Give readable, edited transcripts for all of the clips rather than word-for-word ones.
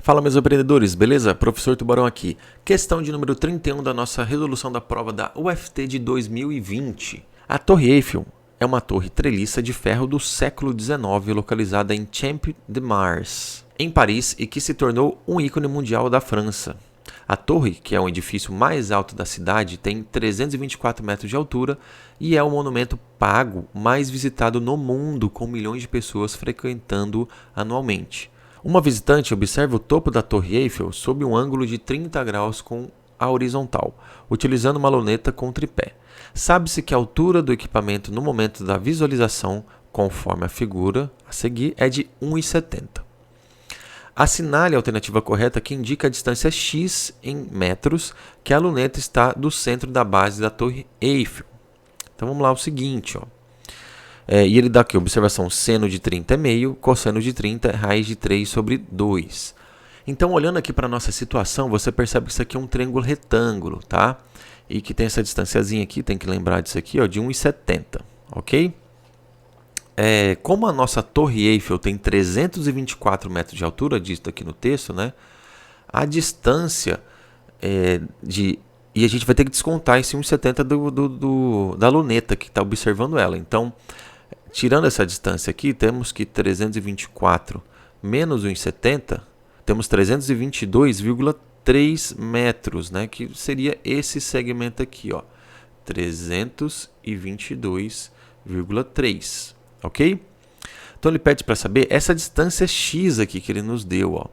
Fala, meus empreendedores, beleza? Professor Tubarão aqui. Questão de número 31 da nossa resolução da prova da UFT de 2020. A Torre Eiffel é uma torre treliça de ferro do século XIX localizada em Champ de Mars, em Paris, e que se tornou um ícone mundial da França. A torre, que é o edifício mais alto da cidade, tem 324 metros de altura e é o monumento pago mais visitado no mundo, com milhões de pessoas frequentando anualmente. Uma visitante observa o topo da Torre Eiffel sob um ângulo de 30 graus com a horizontal, utilizando uma luneta com tripé. Sabe-se que a altura do equipamento no momento da visualização, conforme a figura a seguir, é de 1,70. Assinale a alternativa correta que indica a distância x em metros que a luneta está do centro da base da Torre Eiffel. Então vamos lá, o seguinte, ó. E ele dá aqui, observação, seno de 30 é meio, cosseno de 30 é raiz de 3 sobre 2. Então, olhando aqui para a nossa situação, você percebe que isso aqui é um triângulo retângulo, tá? E que tem essa distanciazinha aqui, tem que lembrar disso aqui, ó, de 1,70, ok? Como a nossa Torre Eiffel tem 324 metros de altura, dito aqui no texto, né? A distância e a gente vai ter que descontar esse 1,70 da luneta que está observando ela. Então, tirando essa distância aqui, temos que 324 menos 1,70, temos 322,3 metros, né? Que seria esse segmento aqui, ó, 322,3, ok? Então ele pede para saber essa distância x aqui que ele nos deu, ó.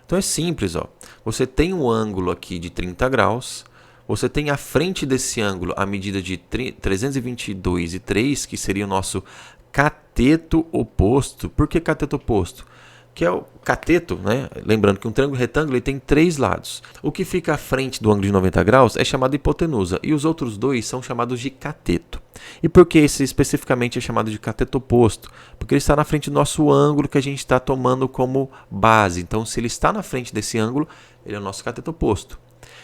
Então é simples, ó. Você tem um ângulo aqui de 30 graus, você tem à frente desse ângulo a medida de 322,3, que seria o nosso cateto oposto. Por que cateto oposto? Que é o cateto, né? Lembrando que um triângulo retângulo ele tem 3 lados. O que fica à frente do ângulo de 90 graus é chamado de hipotenusa e os outros dois são chamados de cateto. E por que esse especificamente é chamado de cateto oposto? Porque ele está na frente do nosso ângulo que a gente está tomando como base. Então, se ele está na frente desse ângulo, ele é o nosso cateto oposto.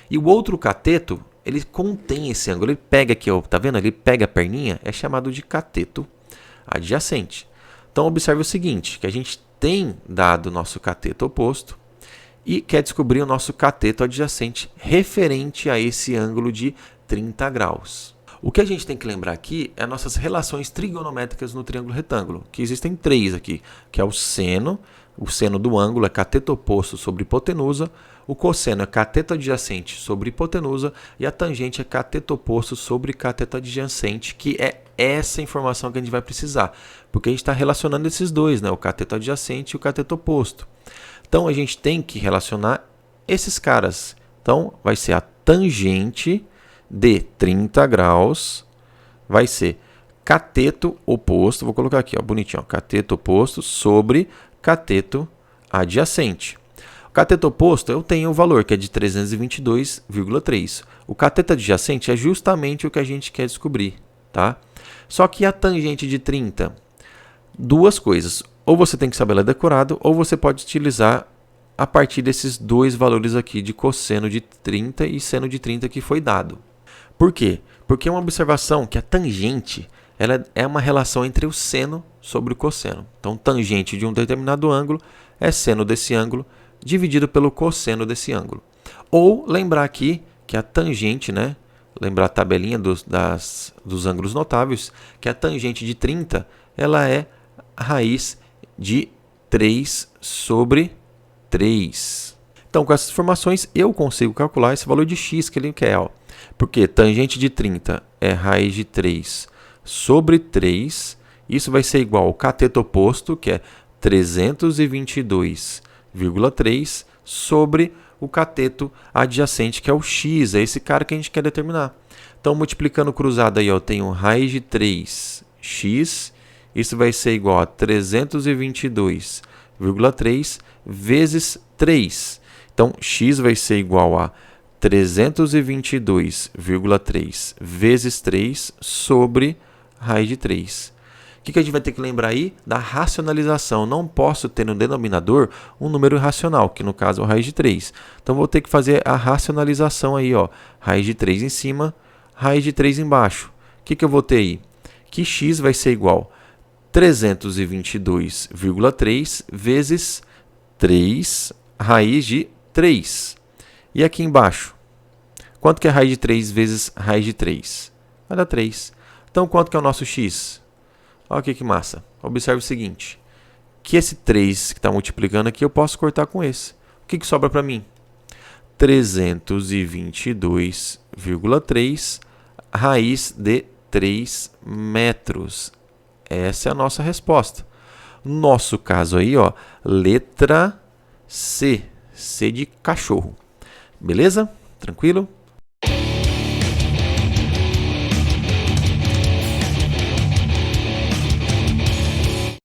E o outro cateto, ele contém esse ângulo. Ele pega aqui, ó, tá vendo? Ele pega a perninha, é chamado de cateto adjacente. Então, observe o seguinte, que a gente tem dado o nosso cateto oposto e quer descobrir o nosso cateto adjacente referente a esse ângulo de 30 graus. O que a gente tem que lembrar aqui é nossas relações trigonométricas no triângulo retângulo, que existem 3 aqui, que é o seno do ângulo é cateto oposto sobre hipotenusa, o cosseno é cateto adjacente sobre hipotenusa e a tangente é cateto oposto sobre cateto adjacente, que é essa informação que a gente vai precisar, porque a gente está relacionando esses dois, né? O cateto adjacente e o cateto oposto. Então, a gente tem que relacionar esses caras. Então, vai ser a tangente de 30 graus, vai ser cateto oposto, vou colocar aqui, ó, bonitinho, ó, cateto oposto sobre cateto adjacente. O cateto oposto eu tenho o valor que é de 322,3. O cateto adjacente é justamente o que a gente quer descobrir, tá? Só que a tangente de 30, duas coisas. Ou você tem que saber ela decorado, ou você pode utilizar a partir desses dois valores aqui de cosseno de 30 e seno de 30 que foi dado. Por quê? Porque é uma observação que a tangente ela é uma relação entre o seno sobre o cosseno. Então, tangente de um determinado ângulo é seno desse ângulo dividido pelo cosseno desse ângulo. Ou lembrar aqui que a tangente, né? Lembrar a tabelinha dos ângulos notáveis, que a tangente de 30 ela é a raiz de 3 sobre 3. Então, com essas informações, eu consigo calcular esse valor de x que ele quer. Ó. Porque tangente de 30 é raiz de 3 sobre 3. Isso vai ser igual ao cateto oposto, que é 322,3 sobre o cateto adjacente, que é o x. É esse cara que a gente quer determinar. Então, multiplicando cruzado aí, ó, eu tenho raiz de 3x. Isso vai ser igual a 322,3 vezes 3. Então, x vai ser igual a 322,3 vezes 3 sobre raiz de 3. O que a gente vai ter que lembrar aí? Da racionalização. Não posso ter no denominador um número irracional, que no caso é a raiz de 3. Então, vou ter que fazer a racionalização aí, ó. Raiz de 3 em cima, raiz de 3 embaixo. O que eu vou ter aí? Que x vai ser igual a 322,3 vezes 3 raiz de 3. E aqui embaixo? Quanto que é raiz de 3 vezes raiz de 3? Vai dar 3. Então, quanto que é o nosso x? Olha aqui que massa. Observe o seguinte. Que esse 3 que está multiplicando aqui, eu posso cortar com esse. O que sobra para mim? 322,3 raiz de 3 metros. Essa é a nossa resposta. Nosso caso aí, ó, letra C. C de cachorro. Beleza? Tranquilo?